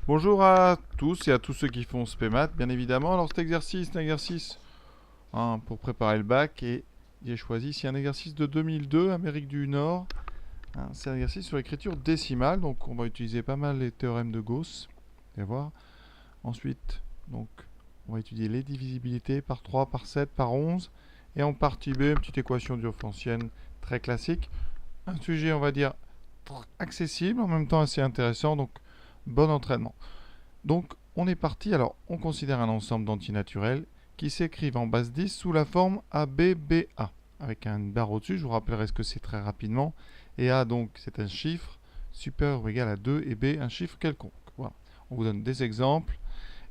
Bonjour à tous et à tous ceux qui font SPEMAT, bien évidemment. Alors cet exercice, c'est un exercice pour préparer le bac et j'ai choisi ici un exercice de 2002, Amérique du Nord. C'est un exercice sur l'écriture décimale, donc on va utiliser pas mal les théorèmes de Gauss. Vous allez voir. Ensuite, donc, on va étudier les divisibilités par 3, par 7, par 11. Et en partie B, une petite équation diophantinienne très classique. Un sujet, on va dire, accessible, en même temps assez intéressant, donc bon entraînement. Donc, on est parti. Alors, on considère un ensemble d'antinaturels qui s'écrivent en base 10 sous la forme ABBA, avec un barre au-dessus. Je vous rappellerai ce que c'est très rapidement. Et A, donc, c'est un chiffre supérieur ou égal à 2, et B, un chiffre quelconque. Voilà. On vous donne des exemples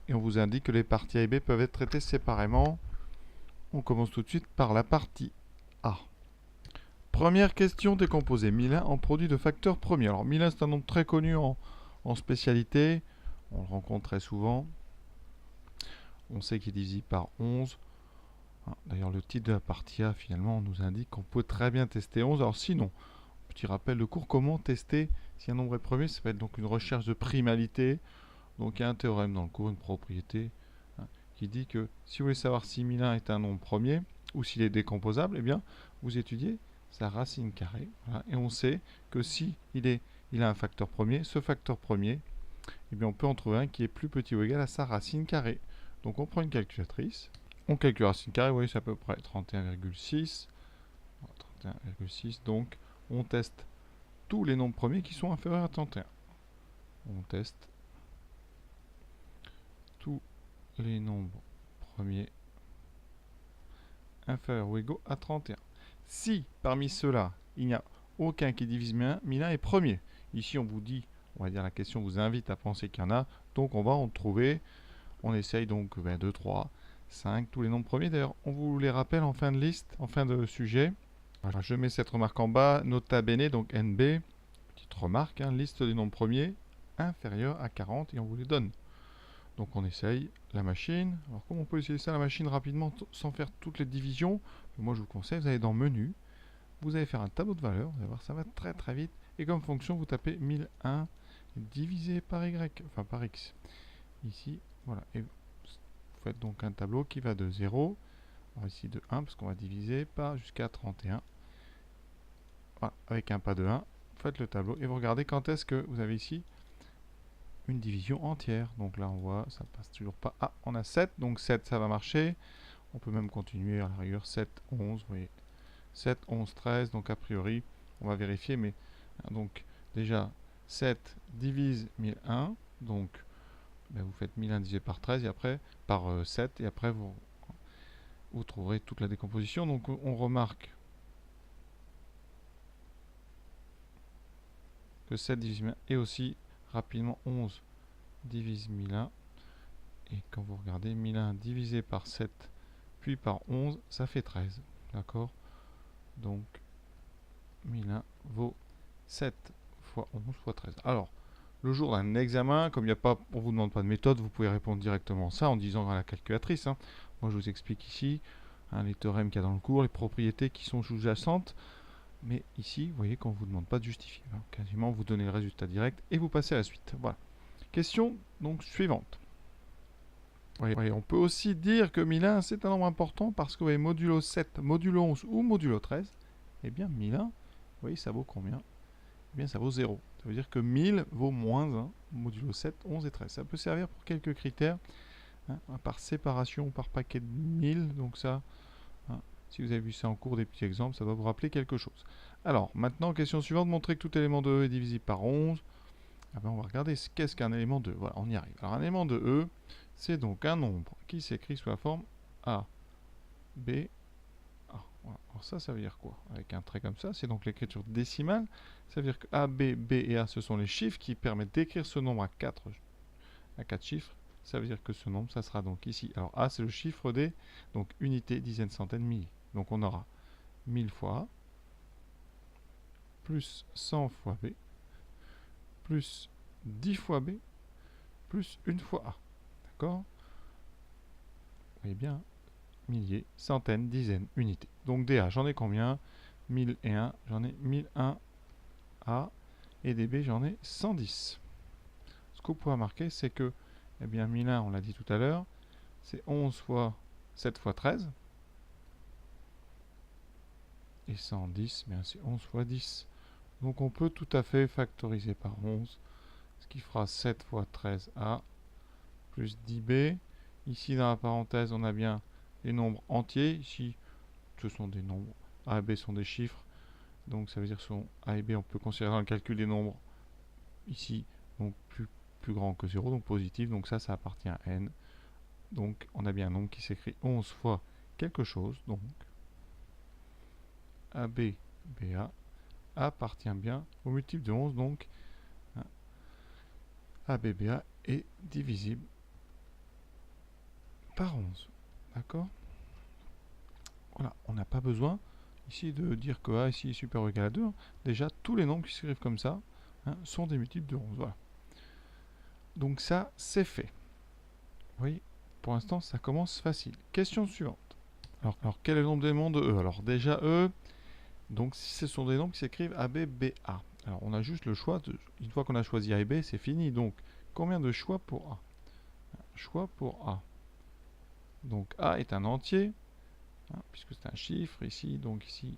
et on vous indique que les parties A et B peuvent être traitées séparément. On commence tout de suite par la partie A. Première question décomposée. 1001 en produit de facteurs premiers. Alors, 1001, c'est un nombre très connu en spécialité. On le rencontre très souvent. On sait qu'il est divisible par 11. D'ailleurs, le titre de la partie A, finalement, nous indique qu'on peut très bien tester 11. Alors sinon, petit rappel de cours, comment tester si un nombre est premier? Ça va être donc une recherche de primalité. Donc il y a un théorème dans le cours, une propriété, qui dit que si vous voulez savoir si 1001 est un nombre premier, ou s'il est décomposable, eh bien, vous étudiez sa racine carrée. Voilà, et on sait que si il a un facteur premier, ce facteur premier, eh bien, on peut en trouver un qui est plus petit ou égal à sa racine carrée. Donc on prend une calculatrice, on calcule la racine carrée, vous voyez, c'est à peu près 31,6. 31,6, donc on teste tous les nombres premiers qui sont inférieurs à 31. On teste tous les nombres premiers inférieurs ou égaux à 31. Si parmi ceux-là, il n'y a aucun qui divise 1001, 1001 est premier. Ici, on vous dit, on va dire la question vous invite à penser qu'il y en a, donc on va en trouver. On essaye donc 2, 3, 5, tous les nombres premiers. D'ailleurs, on vous les rappelle en fin de liste, en fin de sujet. Voilà, je mets cette remarque en bas, nota bene, donc NB, petite remarque, liste des nombres premiers inférieurs à 40 et on vous les donne. Donc on essaye la machine. Alors comment on peut essayer ça la machine rapidement sans faire toutes les divisions? Moi je vous conseille, vous allez dans menu, vous allez faire un tableau de valeurs, vous allez voir ça va très très vite. Et comme fonction vous tapez 1001 divisé par Y, enfin par X. Ici, voilà. Et vous faites donc un tableau qui va de 0, alors ici de 1 parce qu'on va diviser par jusqu'à 31. Voilà, avec un pas de 1, vous faites le tableau et vous regardez quand est-ce que vous avez ici une division entière. Donc là, on voit, ça passe toujours pas. Ah, on a 7, donc 7, ça va marcher. On peut même continuer à la rigueur 7, 11, vous voyez. 7, 11, 13, donc a priori, on va vérifier, mais donc déjà, 7 divise 1001, donc vous faites 1001 divisé par 13, et après, par 7, et après, vous trouverez toute la décomposition. Donc on remarque que 7 divise 1001 et aussi rapidement 11 divise 1001. Et quand vous regardez 1001 divisé par 7 puis par 11, ça fait 13. D'accord? Donc 1001 vaut 7 fois 11 fois 13. Alors, le jour d'un examen, comme il y a pas, on ne vous demande pas de méthode, vous pouvez répondre directement ça en disant à la calculatrice. Moi, je vous explique ici les théorèmes qu'il y a dans le cours, les propriétés qui sont sous-jacentes. Mais ici, vous voyez qu'on ne vous demande pas de justifier. Quasiment, vous donnez le résultat direct et vous passez à la suite. Voilà. Question donc suivante. Oui, on peut aussi dire que 1001 c'est un nombre important parce que vous voyez, modulo 7, modulo 11 ou modulo 13, eh bien 1001, vous voyez, ça vaut combien? Eh bien ça vaut 0. Ça veut dire que 1000 vaut moins 1, modulo 7, 11 et 13. Ça peut servir pour quelques critères, par séparation ou par paquet de 1000, donc ça, si vous avez vu ça en cours des petits exemples, ça doit vous rappeler quelque chose. Alors, maintenant, question suivante, montrer que tout élément de E est divisible par 11. Ah ben, on va regarder qu'est-ce qu'un élément de E. Voilà, on y arrive. Alors un élément de E, c'est donc un nombre qui s'écrit sous la forme A, B, A. Voilà. Alors ça veut dire quoi? Avec un trait comme ça, c'est donc l'écriture décimale. Ça veut dire que A, B, B et A, ce sont les chiffres qui permettent d'écrire ce nombre à 4 chiffres. Ça veut dire que ce nombre, ça sera donc ici. Alors A, c'est le chiffre des donc unités, dizaines, centaines, milliers. Donc on aura 1000 fois A, plus 100 fois B, plus 10 fois B, plus 1 fois A. D'accord? Vous voyez bien, milliers, centaines, dizaines, unités. Donc DA, j'en ai combien? 1001, j'en ai 1001 A, et DB, j'en ai 110. ce qu'on pourra marquer, c'est que, eh bien, 1001, on l'a dit tout à l'heure, c'est 11 fois 7 fois 13. Et 110, bien c'est 11 fois 10. Donc on peut tout à fait factoriser par 11, ce qui fera 7 fois 13a plus 10b. Ici dans la parenthèse, on a bien les nombres entiers. Ici, ce sont des nombres. A et b sont des chiffres. Donc ça veut dire que sont A et B, on peut considérer dans le calcul des nombres ici, donc plus grand que 0, donc positif. Donc ça appartient à n. Donc on a bien un nombre qui s'écrit 11 fois quelque chose. Donc AB, BA appartient bien au multiple de 11. Donc ABBA est divisible par 11. D'accord? Voilà, on n'a pas besoin ici de dire que A ici est supérieur ou égal à 2. Déjà, tous les nombres qui s'écrivent comme ça sont des multiples de 11. Voilà. Donc ça, c'est fait. Vous voyez, pour l'instant, ça commence facile. Question suivante. Alors quel est le nombre d'éléments de E? Alors déjà, E, donc si ce sont des nombres qui s'écrivent ABBA. Alors on a juste le choix, une fois qu'on a choisi A et B, c'est fini. Donc combien de choix pour A? Choix pour A. Donc A est un entier, puisque c'est un chiffre ici. Donc ici,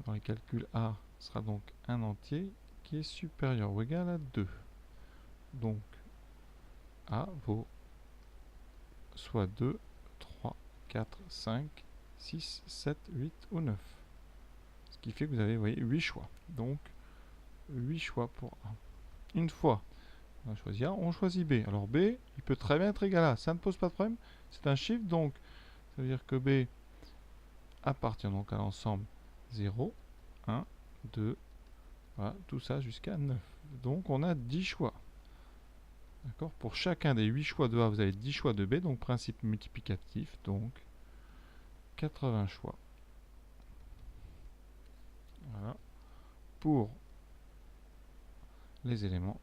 dans les calculs, A sera donc un entier qui est supérieur ou égal à 2. Donc A vaut soit 2, 3, 4, 5, 6, 7, 8 ou 9. Ce qui fait que vous avez, vous voyez, 8 choix. Donc 8 choix pour A. Une fois on a choisi A, on choisit B. Alors B, il peut très bien être égal à A. Ça ne pose pas de problème. C'est un chiffre, donc ça veut dire que B appartient donc à l'ensemble 0, 1, 2, voilà, tout ça jusqu'à 9. Donc on a 10 choix. D'accord? Pour chacun des 8 choix de A, vous avez 10 choix de B, donc principe multiplicatif, donc 80 choix. Voilà. Pour les éléments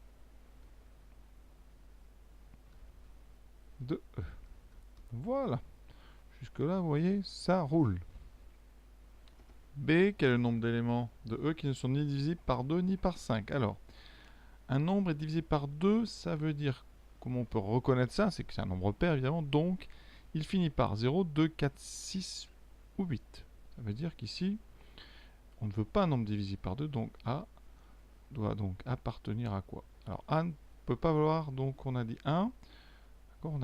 de E. Voilà. Jusque là, vous voyez, ça roule. B, quel est le nombre d'éléments de E qui ne sont ni divisibles par 2 ni par 5? Alors, un nombre est divisé par 2, ça veut dire, comment on peut reconnaître ça? C'est que c'est un nombre pair, évidemment, donc il finit par 0, 2, 4, 6 ou 8. Ça veut dire qu'ici, on ne veut pas un nombre divisible par 2, donc A doit donc appartenir à quoi? Alors, A ne peut pas valoir, donc on a dit 1. D'accord,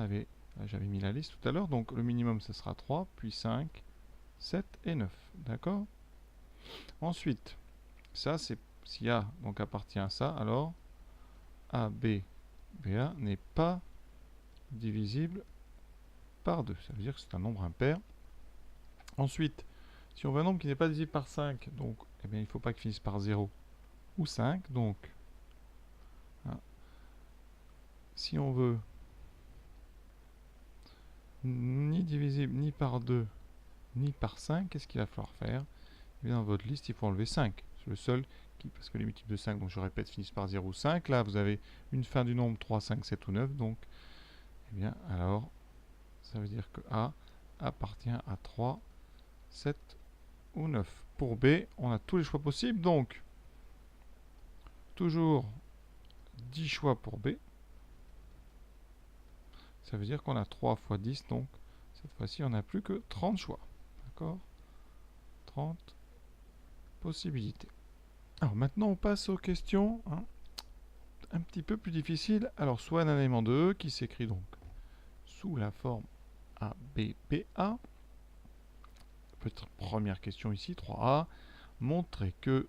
j'avais mis la liste tout à l'heure, donc le minimum, ce sera 3, puis 5, 7 et 9. D'accord? Ensuite, ça, c'est si A donc appartient à ça, alors A, B, BA n'est pas divisible par 2. Ça veut dire que c'est un nombre impair. Ensuite, si on veut un nombre qui n'est pas divisible par 5, donc eh bien, il ne faut pas qu'il finisse par 0 ou 5. Donc, si on veut ni divisible ni par 2 ni par 5, qu'est-ce qu'il va falloir faire? Et bien, dans votre liste, il faut enlever 5. C'est le seul qui, parce que les multiples de 5, donc je répète, finissent par 0 ou 5. Là, vous avez une fin du nombre 3, 5, 7 ou 9. Donc, eh bien, alors, ça veut dire que A appartient à 3, 7 ou 9. Pour B, on a tous les choix possibles. Donc, toujours 10 choix pour B. Ça veut dire qu'on a 3 fois 10. Donc, cette fois-ci, on n'a plus que 30 choix. D'accord? 30 possibilités. Alors maintenant, on passe aux questions un petit peu plus difficiles. Alors, soit un élément de E qui s'écrit donc sous la forme ABBA. Peut-être première question ici, 3A. Montrer que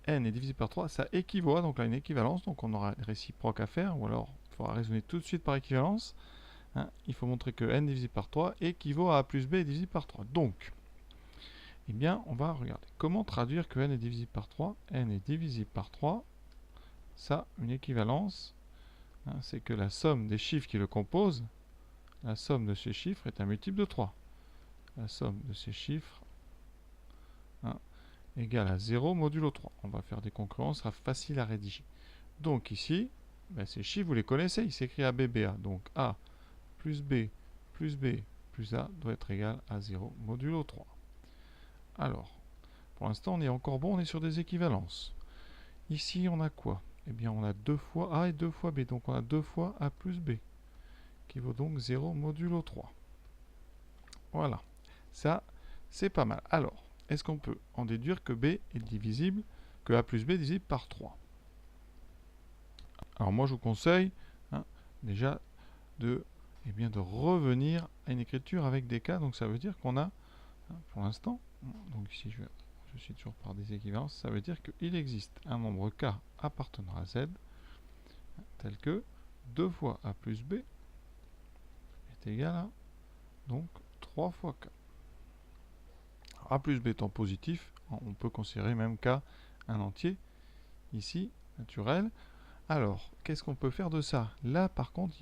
n est divisé par 3, ça équivaut à, donc là, une équivalence. Donc on aura réciproque à faire, ou alors il faudra raisonner tout de suite par équivalence. Il faut montrer que n divisé par 3 équivaut à A plus B divisé par 3. Donc, eh bien, on va regarder. Comment traduire que n est divisible par 3? N est divisible par 3. Ça, une équivalence, c'est que la somme des chiffres qui le composent, la somme de ces chiffres est un multiple de 3. La somme de ces chiffres égale à 0 modulo 3. On va faire des concurrences, ce sera facile à rédiger. Donc ici, ces chiffres, vous les connaissez, il s'écrit ABBA. Donc A plus B plus B plus A doit être égal à 0 modulo 3. Alors, pour l'instant, on est encore bon, on est sur des équivalences. Ici, on a quoi? eh bien on a 2 fois A et 2 fois B. Donc on a 2 fois A plus B, qui vaut donc 0 modulo 3. Voilà, ça c'est pas mal. Alors, est-ce qu'on peut en déduire que B est divisible, que A plus B est divisible par 3? Alors moi je vous conseille déjà de, de revenir à une écriture avec des cas. Donc ça veut dire qu'on a, pour l'instant, donc ici je suis toujours par des équivalences, ça veut dire qu'il existe un nombre k appartenant à z, tel que 2 fois a plus b est égal à donc 3 fois k. Alors, a plus b étant positif, on peut considérer même k un entier, ici, naturel. Alors, qu'est-ce qu'on peut faire de ça? Là, par contre,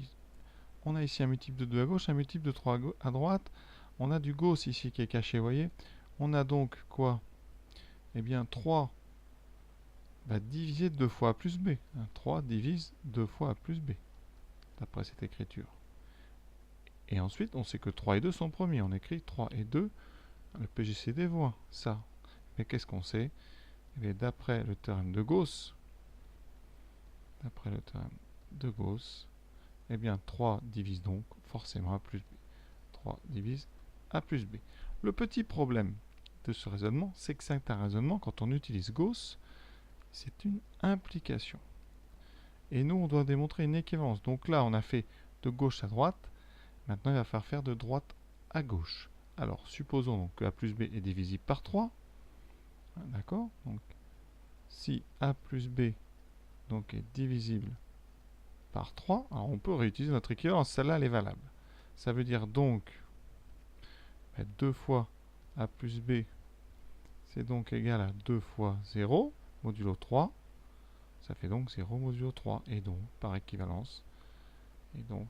on a ici un multiple de 2 à gauche, un multiple de 3 à droite. On a du Gauss ici qui est caché, vous voyez. On a donc quoi? Eh bien, 3 va diviser 2 fois A plus B. 3 divise 2 fois A plus B, d'après cette écriture. Et ensuite, on sait que 3 et 2 sont premiers. On écrit 3 et 2, le PGCD voit ça. Mais qu'est-ce qu'on sait? Eh d'après le théorème de Gauss, eh bien 3 divise donc forcément A plus B. 3 divise A plus B. Le petit problème de ce raisonnement, c'est que c'est un raisonnement, quand on utilise Gauss, c'est une implication. Et nous, on doit démontrer une équivalence. Donc là, on a fait de gauche à droite. Maintenant, il va falloir faire de droite à gauche. Alors, supposons donc que A plus B est divisible par 3. D'accord? Donc, si A plus B donc, est divisible par 3, alors on peut réutiliser notre équivalence. Celle-là, elle est valable. Ça veut dire donc 2 fois A plus B, c'est donc égal à 2 fois 0, modulo 3. Ça fait donc 0 modulo 3. Et donc, par équivalence, et donc,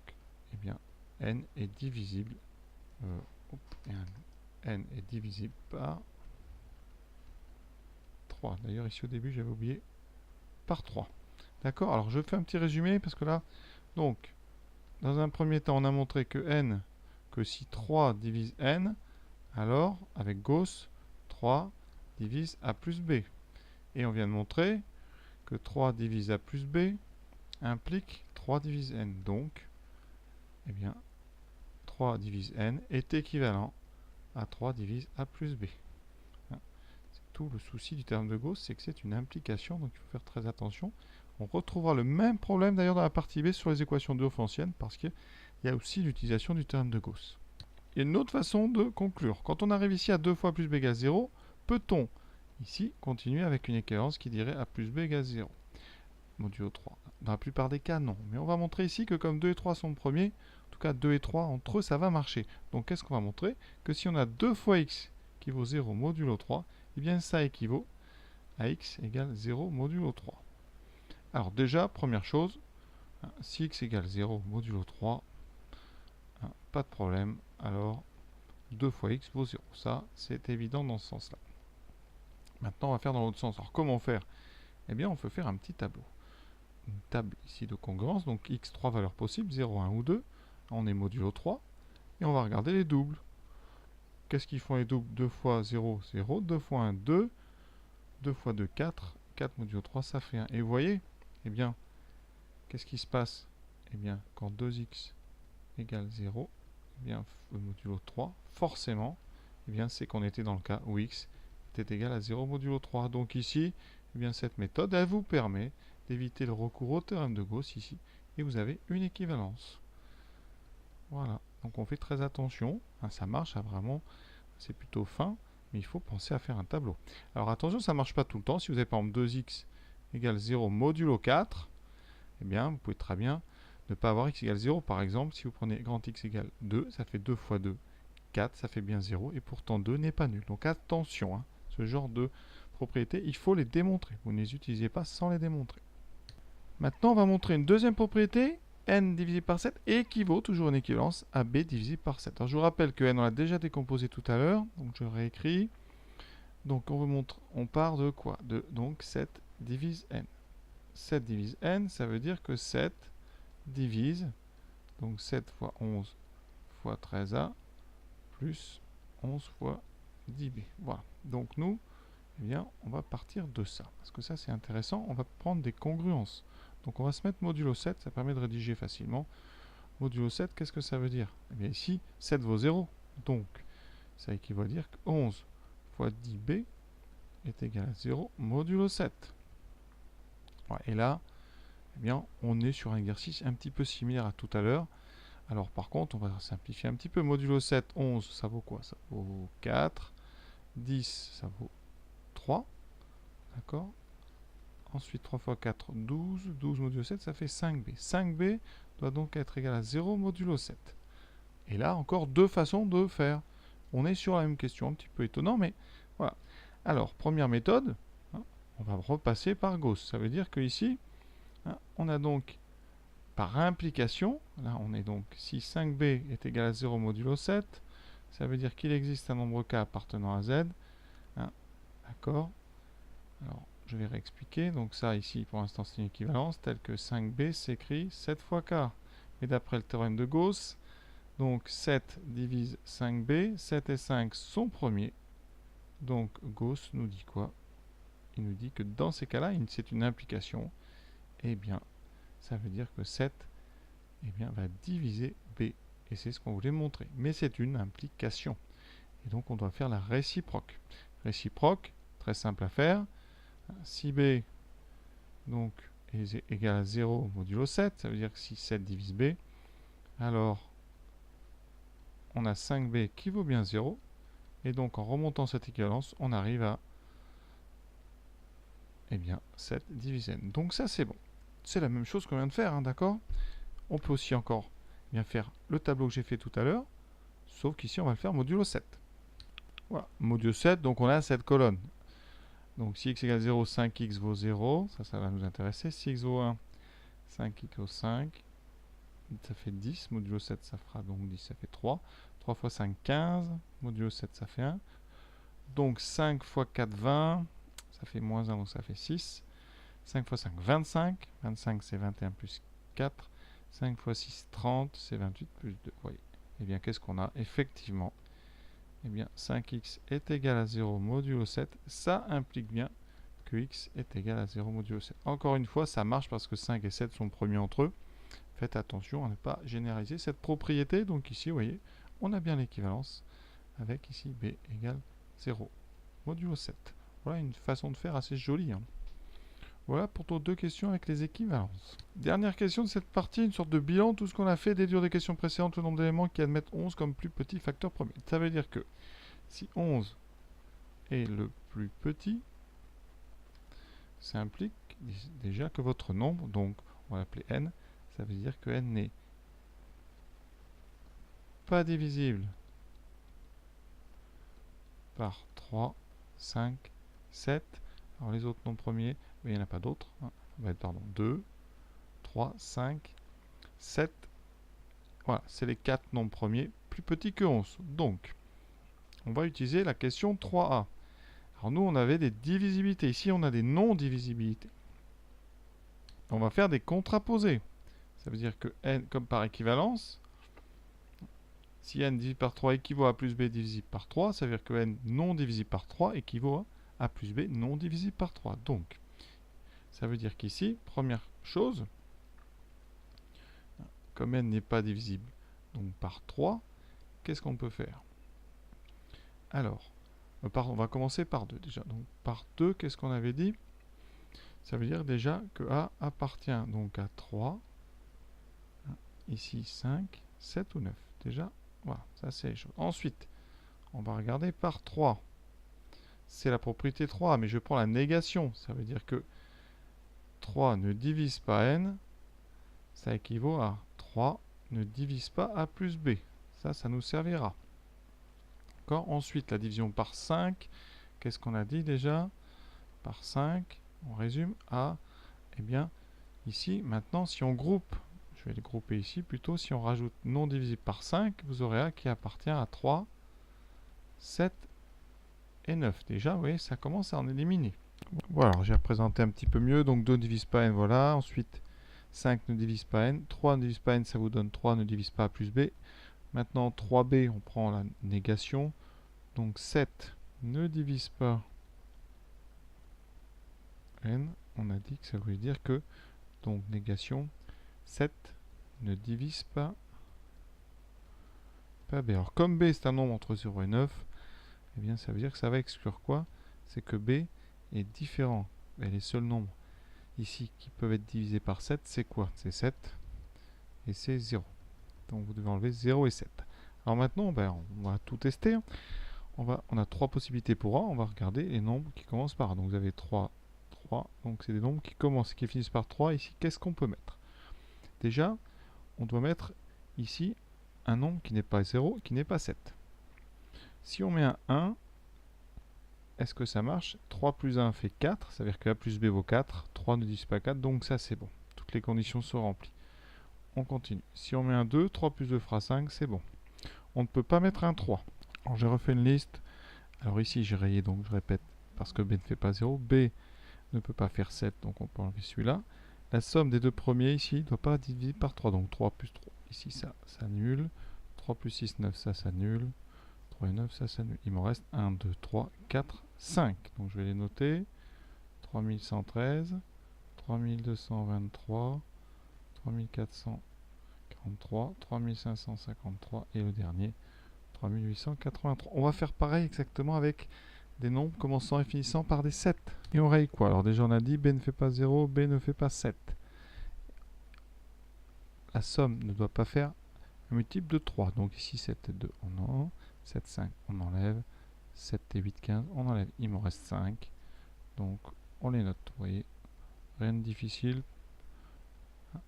eh bien, n est divisible, n est divisible par 3. D'ailleurs, ici au début, j'avais oublié par 3. D'accord? Alors, je fais un petit résumé, parce que là, donc, dans un premier temps, on a montré que si 3 divise n, alors, avec Gauss, 3 divise A plus B. Et on vient de montrer que 3 divise A plus B implique 3 divise n. Donc, eh bien, 3 divise n est équivalent à 3 divise A plus B. C'est tout le souci du théorème de Gauss, c'est que c'est une implication, donc il faut faire très attention. On retrouvera le même problème d'ailleurs dans la partie B sur les équations de Hopf-Ancienne, parce qu'il y a aussi l'utilisation du théorème de Gauss. Il y a une autre façon de conclure. Quand on arrive ici à 2 fois plus b égale 0, peut-on ici continuer avec une équivalence qui dirait A plus b égale 0 modulo 3? Dans la plupart des cas, non. Mais on va montrer ici que comme 2 et 3 sont premiers, en tout cas 2 et 3, entre eux, ça va marcher. Donc qu'est-ce qu'on va montrer? Que si on a 2 fois x qui vaut 0 modulo 3, eh bien ça équivaut à x égale 0 modulo 3. Alors déjà, première chose, si x égale 0 modulo 3, pas de problème, alors 2 fois x vaut 0. Ça, c'est évident dans ce sens-là. Maintenant, on va faire dans l'autre sens. Alors comment faire? Eh bien, on peut faire un petit tableau. Une table ici de congruence, donc x, 3 valeurs possibles, 0, 1 ou 2. On est modulo 3. Et on va regarder les doubles. Qu'est-ce qu'ils font les doubles? 2 fois 0, 0. 2 fois 1, 2. 2 fois 2, 4. 4 modulo 3, ça fait 1. Et vous voyez, eh bien, qu'est-ce qui se passe? Eh bien, quand 2x égale 0, eh bien, le modulo 3, forcément, eh bien, c'est qu'on était dans le cas où x était égal à 0 modulo 3. Donc ici, eh bien, cette méthode, elle vous permet d'éviter le recours au théorème de Gauss ici, et vous avez une équivalence. Voilà, donc on fait très attention, ça marche vraiment, c'est plutôt fin, mais il faut penser à faire un tableau. Alors attention, ça ne marche pas tout le temps. Si vous avez par exemple 2x égale 0 modulo 4, eh bien, vous pouvez très bien ne pas avoir x égale 0. Par exemple, si vous prenez grand x égale 2, ça fait 2 fois 2, 4, ça fait bien 0, et pourtant 2 n'est pas nul. Donc attention, ce genre de propriétés, il faut les démontrer. Vous ne les utilisez pas sans les démontrer. Maintenant, on va montrer une deuxième propriété, n divisé par 7 équivaut, toujours une équivalence, à b divisé par 7. Alors je vous rappelle que n, on l'a déjà décomposé tout à l'heure, donc je réécris. Donc on part de quoi? Donc 7 divise n. 7 divise n, ça veut dire que 7 divise, donc 7 fois 11 fois 13a, plus 11 fois 10b. Voilà. Donc nous, eh bien, on va partir de ça. Parce que ça, c'est intéressant. On va prendre des congruences. Donc, on va se mettre modulo 7. Ça permet de rédiger facilement. Modulo 7, qu'est-ce que ça veut dire? Eh bien, ici, 7 vaut 0. Donc, ça équivaut à dire que 11 fois 10b est égal à 0 modulo 7. Ouais, et là, eh bien, on est sur un exercice un petit peu similaire à tout à l'heure. Alors, par contre, on va simplifier un petit peu. Modulo 7, 11, ça vaut quoi? Ça vaut 4. 10, ça vaut 3. D'accord? Ensuite, 3 fois 4, 12. 12 modulo 7, ça fait 5b. 5b doit donc être égal à 0 modulo 7. Et là, encore deux façons de faire. On est sur la même question, un petit peu étonnant, mais voilà. Alors, première méthode, hein, on va repasser par Gauss. Ça veut dire qu'ici, hein, on a donc, par implication, là on est donc, si 5b est égal à 0 modulo 7, ça veut dire qu'il existe un nombre k appartenant à z. Hein, d'accord? Alors, je vais réexpliquer. Donc ça, ici, pour l'instant, c'est une équivalence, telle que 5b s'écrit 7 fois k. Mais d'après le théorème de Gauss, donc 7 divise 5b, 7 et 5 sont premiers. Donc Gauss nous dit quoi? Il nous dit que dans ces cas-là, c'est une implication. Eh bien, ça veut dire que 7 eh bien, va diviser b. Et c'est ce qu'on voulait montrer. Mais c'est une implication. Et donc on doit faire la réciproque. Réciproque, très simple à faire. Si b donc, est égal à 0 modulo 7, ça veut dire que si 7 divise b, alors on a 5b qui vaut bien 0. Et donc en remontant cette équivalence, on arrive à eh bien, 7 divisé n. Donc ça c'est bon. C'est la même chose qu'on vient de faire, hein, d'accord? On peut aussi encore bien faire le tableau que j'ai fait tout à l'heure, sauf qu'ici on va le faire modulo 7. Voilà, modulo 7, donc on a cette colonne. Donc si x égale 0, 5x vaut 0, ça va nous intéresser. Si x vaut 1, 5x vaut 5, ça fait 10, modulo 7 ça fera donc 10, ça fait 3. 3 fois 5, 15, modulo 7 ça fait 1. Donc 5 fois 4, 20, ça fait moins 1, donc ça fait 6. 5 fois 5, 25. 25, c'est 21 plus 4. 5 fois 6, 30. C'est 28 plus 2. Oui. Eh bien, qu'est-ce qu'on a? Effectivement, eh bien, 5x est égal à 0 modulo 7. Ça implique bien que x est égal à 0 modulo 7. Encore une fois, ça marche parce que 5 et 7 sont premiers entre eux. Faites attention à ne pas généraliser cette propriété. Donc ici, vous voyez, on a bien l'équivalence avec ici b égale 0 modulo 7. Voilà une façon de faire assez jolie, hein. Voilà pour nos deux questions avec les équivalences. Dernière question de cette partie, une sorte de bilan. Tout ce qu'on a fait, déduire des questions précédentes, le nombre d'éléments qui admettent 11 comme plus petit facteur premier. Ça veut dire que si 11 est le plus petit, ça implique déjà que votre nombre, donc on va l'appeler n, ça veut dire que n n'est pas divisible par 3, 5, 7. Alors les autres nombres premiers, mais il n'y en a pas d'autres. Hein. Ça va être, pardon, 2, 3, 5, 7. Voilà, c'est les 4 nombres premiers plus petits que 11. Donc, on va utiliser la question 3a. Alors nous, on avait des divisibilités. Ici, on a des non-divisibilités. On va faire des contraposés. Ça veut dire que n, comme par équivalence, si n divisé par 3 équivaut à plus b divisible par 3, ça veut dire que n non divisible par 3 équivaut à plus b non divisible par 3. Donc, ça veut dire qu'ici, première chose, comme n n'est pas divisible donc par 3, qu'est-ce qu'on peut faire? Alors, on va commencer par 2 déjà. Donc par 2, qu'est-ce qu'on avait dit? Ça veut dire déjà que A appartient donc à 3, ici 5, 7 ou 9. Déjà, voilà, ça c'est les choses. Ensuite, on va regarder par 3. C'est la propriété 3, mais je prends la négation. Ça veut dire que 3 ne divise pas n, ça équivaut à 3 ne divise pas a plus b. Ça nous servira. D'accord. Ensuite, la division par 5. Qu'est-ce qu'on a dit déjà? Par 5, on résume à, eh bien, ici, maintenant, si on groupe, je vais les grouper ici plutôt, si on rajoute non divisible par 5, vous aurez A qui appartient à 3, 7 et 9. Déjà, vous voyez, ça commence à en éliminer. Voilà, j'ai représenté un petit peu mieux. Donc 2 ne divise pas n, voilà. Ensuite, 5 ne divise pas n. 3 ne divise pas n, ça vous donne 3 ne divise pas a plus b. Maintenant, 3b, on prend la négation. Donc 7 ne divise pas n, on a dit que ça voulait dire que, donc négation, 7 ne divise pas b. Alors comme b c'est un nombre entre 0 et 9, eh bien ça veut dire que ça va exclure quoi? C'est que b est différent. Et les seuls nombres ici qui peuvent être divisés par 7, c'est quoi? C'est 7 et c'est 0. Donc vous devez enlever 0 et 7. Alors maintenant, on va tout tester. On a 3 possibilités pour A. On va regarder les nombres qui commencent par A. Donc vous avez 3, 3. Donc c'est des nombres qui commencent, qui finissent par 3. Ici, qu'est-ce qu'on peut mettre? Déjà, on doit mettre ici un nombre qui n'est pas 0, qui n'est pas 7. Si on met un 1, est-ce que ça marche? 3 plus 1 fait 4, ça veut dire que A plus B vaut 4. 3 ne divise pas 4, donc ça c'est bon. Toutes les conditions sont remplies. On continue. Si on met un 2, 3 plus 2 fera 5, c'est bon. On ne peut pas mettre un 3. Alors j'ai refait une liste. Alors ici j'ai rayé, donc je répète, parce que B ne fait pas 0. B ne peut pas faire 7, donc on peut enlever celui-là. La somme des deux premiers ici ne doit pas diviser par 3, donc 3 plus 3. Ici ça annule. 3 plus 6, 9, ça s'annule. 3 et 9, ça s'annule. Il me reste 1, 2, 3, 4, 5. Donc je vais les noter. 3113, 3223, 3443, 3553 et le dernier 3883. On va faire pareil exactement avec des nombres commençant et finissant par des 7. Et on raye quoi? Alors déjà on a dit B ne fait pas 0, B ne fait pas 7. La somme ne doit pas faire un multiple de 3. Donc ici 7 et 2 on enlève, 7, 5 on enlève, 7 et 8, 15 on enlève. Il me reste 5. Donc on les note. Vous voyez, rien de difficile.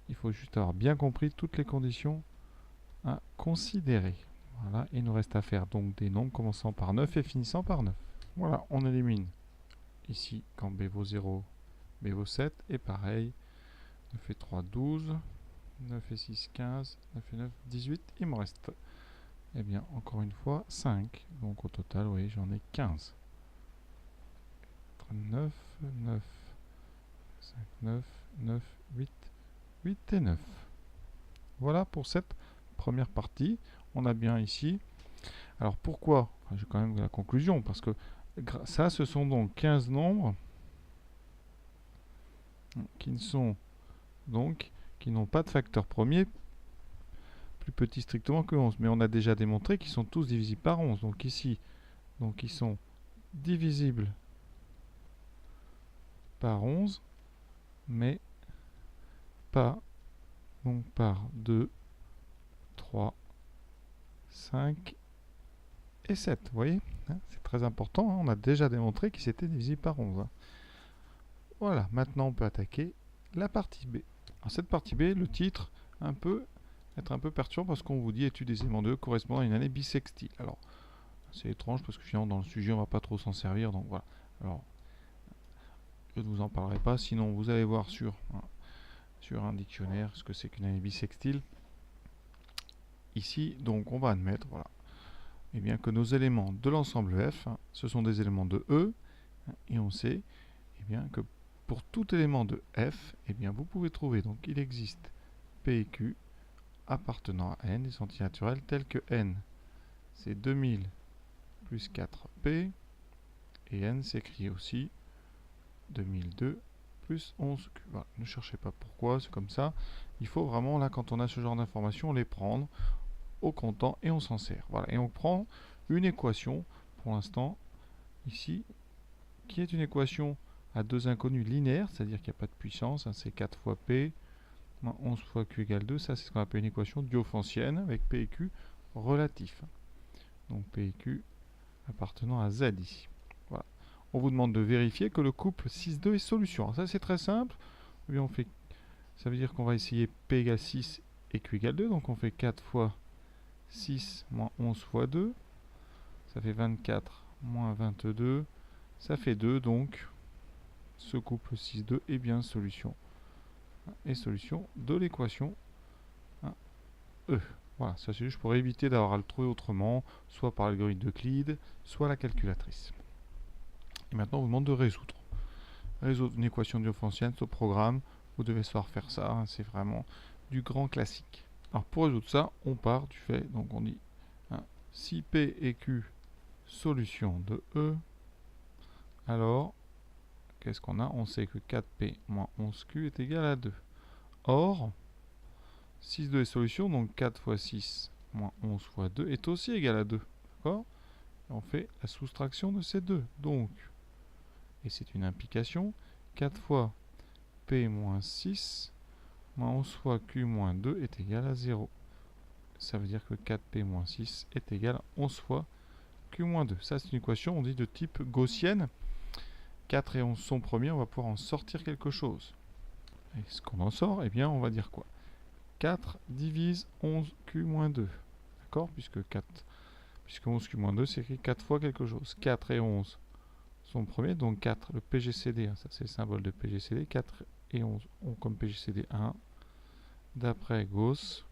Il faut juste avoir bien compris toutes les conditions à considérer. Voilà, il nous reste à faire donc des nombres commençant par 9 et finissant par 9. Voilà, on élimine ici quand B vaut 0, B vaut 7. Et pareil, 9 et 3, 12. 9 et 6, 15. 9 et 9, 18. Il me reste, eh bien, encore une fois, 5. Donc au total, vous voyez, j'en ai 15. 9, 9, 5, 9, 9, 8, 8 et 9. Voilà pour cette première partie. On a bien ici. Alors pourquoi? J'ai quand même la conclusion, parce que ça, ce sont donc 15 nombres qui ne sont donc qui n'ont pas de facteur premier plus petit strictement que 11. Mais on a déjà démontré qu'ils sont tous divisibles par 11. Donc ici, donc ils sont divisibles par 11, mais pas donc par 2, 3, 5 et 7. Vous voyez, hein, c'est très important. Hein, on a déjà démontré qu'ils étaient divisibles par 11. Hein. Voilà, maintenant on peut attaquer la partie B. Alors cette partie B, le titre, être un peu perturbant parce qu'on vous dit étude des éléments de E correspondant à une année bissextile. Alors, c'est étrange parce que finalement dans le sujet on va pas trop s'en servir, donc voilà. Alors, je ne vous en parlerai pas, sinon vous allez voir sur un dictionnaire ce que c'est qu'une année bissextile. Ici, donc on va admettre, voilà, et bien que nos éléments de l'ensemble F, ce sont des éléments de E, et on sait bien que pour tout élément de F, bien vous pouvez trouver, donc il existe P et Q appartenant à N, des entités naturelles tels que N, c'est 2000 plus 4P, et N s'écrit aussi 2002 plus 11Q. Voilà, ne cherchez pas pourquoi, c'est comme ça. Il faut vraiment, là, quand on a ce genre d'informations, les prendre au comptant et on s'en sert. Voilà, et on prend une équation, pour l'instant, ici, qui est une équation à deux inconnus linéaires, c'est-à-dire qu'il n'y a pas de puissance, hein, c'est 4 fois P, 11 fois Q égale 2, ça c'est ce qu'on appelle une équation diophantienne, avec P et Q relatifs. Donc P et Q appartenant à Z ici. Voilà. On vous demande de vérifier que le couple 6,2 est solution. Alors ça c'est très simple. Et on fait, ça veut dire qu'on va essayer P égale 6 et Q égale 2. Donc on fait 4 fois 6 moins 11 fois 2. Ça fait 24 moins 22. Ça fait 2. Donc ce couple 6,2 est bien solution. Et solution de l'équation E. Voilà, ça c'est juste pour éviter d'avoir à le trouver autrement, soit par l'algorithme d'Euclide, soit la calculatrice. Et maintenant, on vous demande de résoudre. Résoudre une équation diophantienne, ce programme, vous devez savoir faire ça, hein, c'est vraiment du grand classique. Alors pour résoudre ça, on part du fait, donc on dit, hein, si P et Q solution de E, alors, qu'est-ce qu'on a? On sait que 4P moins 11Q est égal à 2. Or, 6, 2 est solution, donc 4 fois 6 moins 11 fois 2 est aussi égal à 2. D'accord? On fait la soustraction de ces deux. Donc, et c'est une implication, 4 fois P moins 6 moins 11 fois Q moins 2 est égal à 0. Ça veut dire que 4P moins 6 est égal à 11 fois Q moins 2. Ça, c'est une équation, on dit, de type gaussienne. 4 et 11 sont premiers, on va pouvoir en sortir quelque chose. Et ce qu'on en sort, eh bien, on va dire quoi? 4 divise 11Q moins 2. D'accord? Puisque 11Q moins 2, c'est écrit 4 fois quelque chose. 4 et 11 sont premiers, donc 4, le PGCD, ça c'est le symbole de PGCD. 4 et 11 ont comme PGCD 1. D'après Gauss,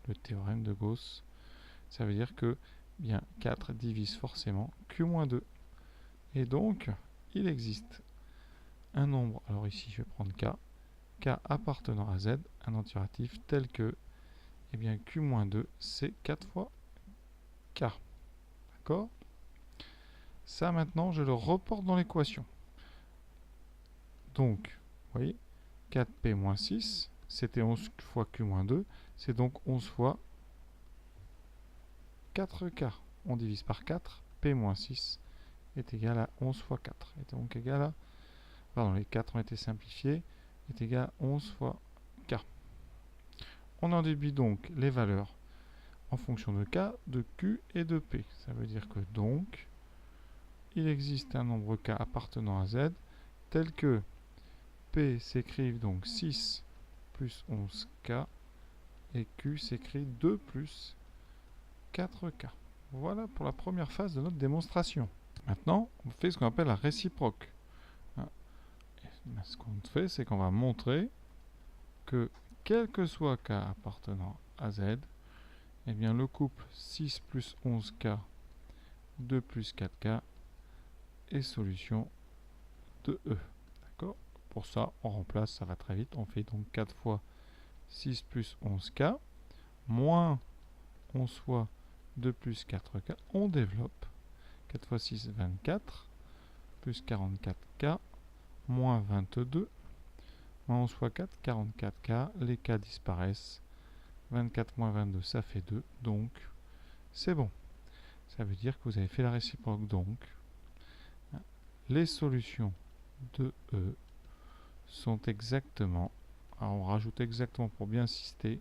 le théorème de Gauss, ça veut dire que bien 4 divise forcément Q-2. Et donc, il existe un nombre, alors ici je vais prendre K appartenant à Z, un antiratif tel que, eh bien Q-2, c'est 4 fois K. D'accord? Ça maintenant, je le reporte dans l'équation. Donc, vous voyez, 4P moins 6, c'était 11 fois Q-2, c'est donc 11 fois 4K. On divise par 4, P moins 6 est égal à 11 fois 4. Est donc égal à, pardon, les 4 ont été simplifiés, est égal à 11 fois K. On en déduit donc les valeurs en fonction de K, de Q et de P. Ça veut dire que donc, il existe un nombre K appartenant à Z, tel que P s'écrive donc 6 plus 11K, et Q s'écrit 2 plus 4K. Voilà pour la première phase de notre démonstration. Maintenant, on fait ce qu'on appelle la réciproque. Ce qu'on fait, c'est qu'on va montrer que, quel que soit K appartenant à Z, eh bien le couple 6 plus 11K, 2 plus 4K est solution de E. D'accord? Pour ça, on remplace, ça va très vite. On fait donc 4 fois 6 plus 11K, moins 11 fois 2 plus 4K. On développe. 4 fois 6, 24, plus 44K, moins 22, moins 11 fois 4, 44K. Les K disparaissent. 24 moins 22, ça fait 2. Donc, c'est bon. Ça veut dire que vous avez fait la réciproque. Donc, les solutions de E sont exactement, alors on rajoute exactement pour bien insister,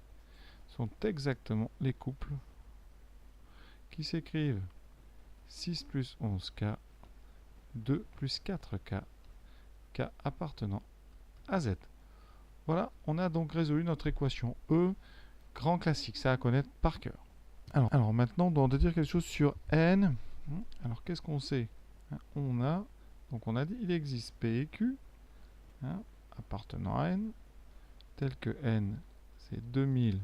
sont exactement les couples qui s'écrivent 6 plus 11K, 2 plus 4K, K appartenant à Z. Voilà, on a donc résolu notre équation E, grand classique, ça à connaître par cœur. Alors maintenant, on doit dire quelque chose sur N. Alors qu'est-ce qu'on sait? On a dit il existe P et Q, appartenant à N, tel que N c'est 2000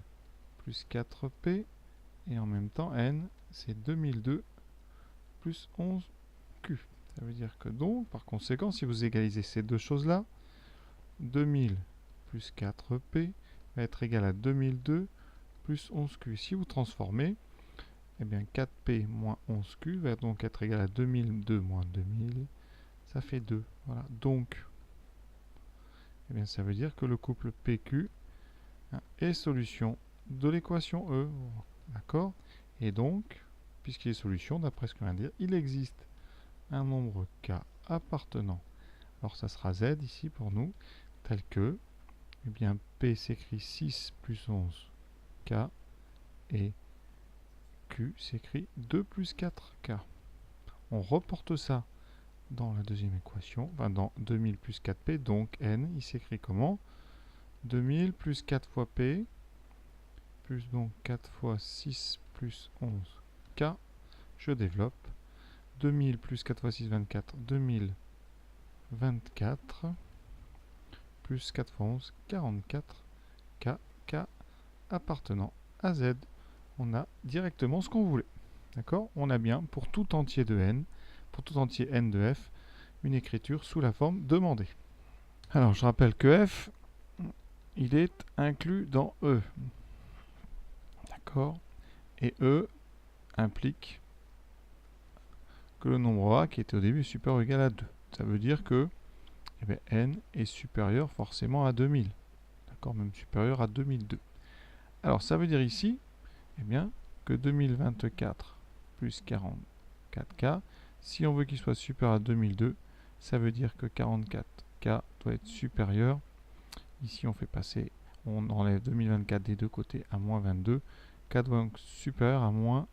plus 4P, et en même temps N c'est 2002 plus 11Q. Ça veut dire que donc, par conséquent, si vous égalisez ces deux choses-là, 2000 plus 4P va être égal à 2002 plus 11Q. Si vous transformez, eh bien 4P moins 11Q va donc être égal à 2002 moins 2000. Ça fait 2. Voilà. Donc, eh bien, ça veut dire que le couple PQ est solution de l'équation E. D'accord? Et donc, puisqu'il est solution, d'après ce qu'on vient de dire, il existe un nombre K appartenant, alors ça sera Z ici pour nous, tel que, eh bien, P s'écrit 6 plus 11 K, et Q s'écrit 2 plus 4K. On reporte ça dans la deuxième équation, enfin dans 2000 plus 4P, donc N, il s'écrit comment? 2000 plus 4 fois P, plus donc 4 fois 6 plus 11 K, je développe, 2000 plus 4 fois 6, 24, 2024, plus 4 fois 11, 44, K, K appartenant à Z. On a directement ce qu'on voulait. D'accord? On a bien, pour tout entier de N, pour tout entier N de F, une écriture sous la forme demandée. Alors, je rappelle que F, il est inclus dans E. D'accord? Et E implique que le nombre A, qui était au début, est supérieur ou égal à 2. Ça veut dire que eh bien, n est supérieur forcément à 2000. D'accord, même supérieur à 2002. Alors ça veut dire ici eh bien, que 2024 plus 44K, si on veut qu'il soit supérieur à 2002, ça veut dire que 44K doit être supérieur. Ici on fait passer, on enlève 2024 des deux côtés à moins 22. K doit donc supérieur à moins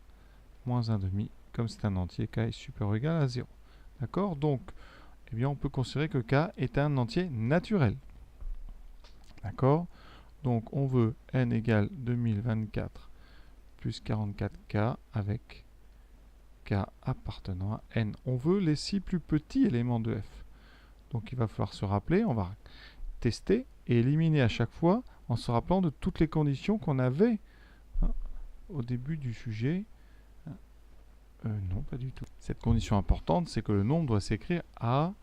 1,5. Comme c'est un entier, K est supérieur ou égal à 0. D'accord? Donc, eh bien, on peut considérer que K est un entier naturel. D'accord? Donc, on veut n égale 2024 plus 44K avec K appartenant à n. On veut les 6 plus petits éléments de f. Donc, il va falloir se rappeler, on va tester et éliminer à chaque fois en se rappelant de toutes les conditions qu'on avait au début du sujet. Non, pas du tout. Cette condition importante, c'est que le nombre doit s'écrire A,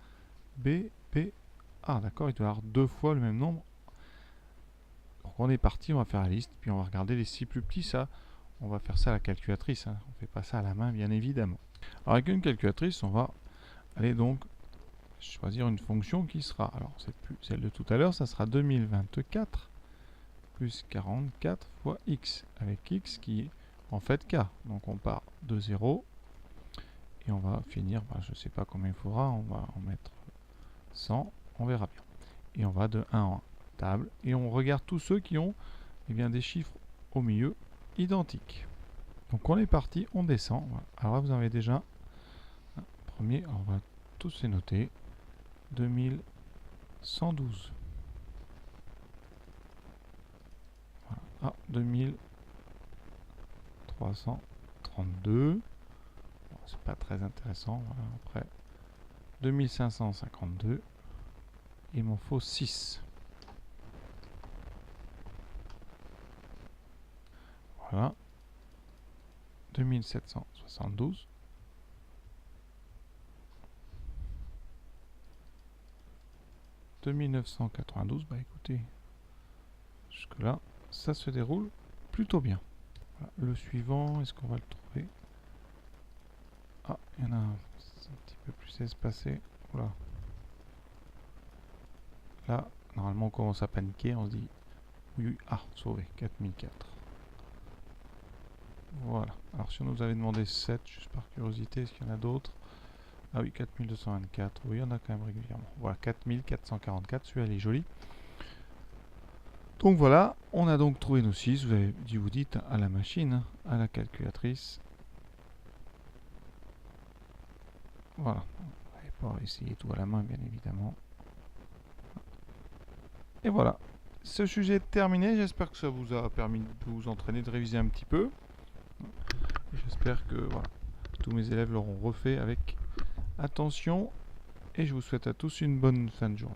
B, P, A. D'accord, il doit y avoir 2 fois le même nombre. Donc on est parti, on va faire la liste, puis on va regarder les 6 plus petits. Ça, on va faire ça à la calculatrice. On ne fait pas ça à la main, bien évidemment. Alors avec une calculatrice, on va aller donc choisir une fonction qui sera, alors c'est plus celle de tout à l'heure, ça sera 2024 plus 44 fois x, avec x qui est en fait k. Donc on part de 0 et on va finir, je ne sais pas combien il faudra, on va en mettre 100, on verra bien. Et on va de 1 en table et on regarde tous ceux qui ont bien, des chiffres au milieu identiques. Donc on est parti, on descend. Alors là vous en avez déjà un premier, alors on va tous les noter. 2112. Voilà. Ah, 2332. Bon, c'est pas très intéressant. Voilà. Après, 2552. Il m'en faut 6. Voilà. 2772. « 2992, bah écoutez, jusque là, ça se déroule plutôt bien. Voilà. Le suivant, est-ce qu'on va le trouver? Ah, il y en a un petit peu plus espacé. Voilà. Là, normalement, on commence à paniquer, on se dit, oui, ah, sauvé, 4004. Voilà. Alors, si on nous avait demandé 7, juste par curiosité, est-ce qu'il y en a d'autres? Ah oui, 4224, oui, il y en a quand même régulièrement. Voilà, 4444, celui-là, il est joli. Donc voilà, on a donc trouvé nos 6, vous dites à la machine, à la calculatrice. Voilà, on va pas essayer tout à la main, bien évidemment. Et voilà, ce sujet est terminé, j'espère que ça vous a permis de vous entraîner, de réviser un petit peu. J'espère que voilà, tous mes élèves l'auront refait avec attention et je vous souhaite à tous une bonne fin de journée.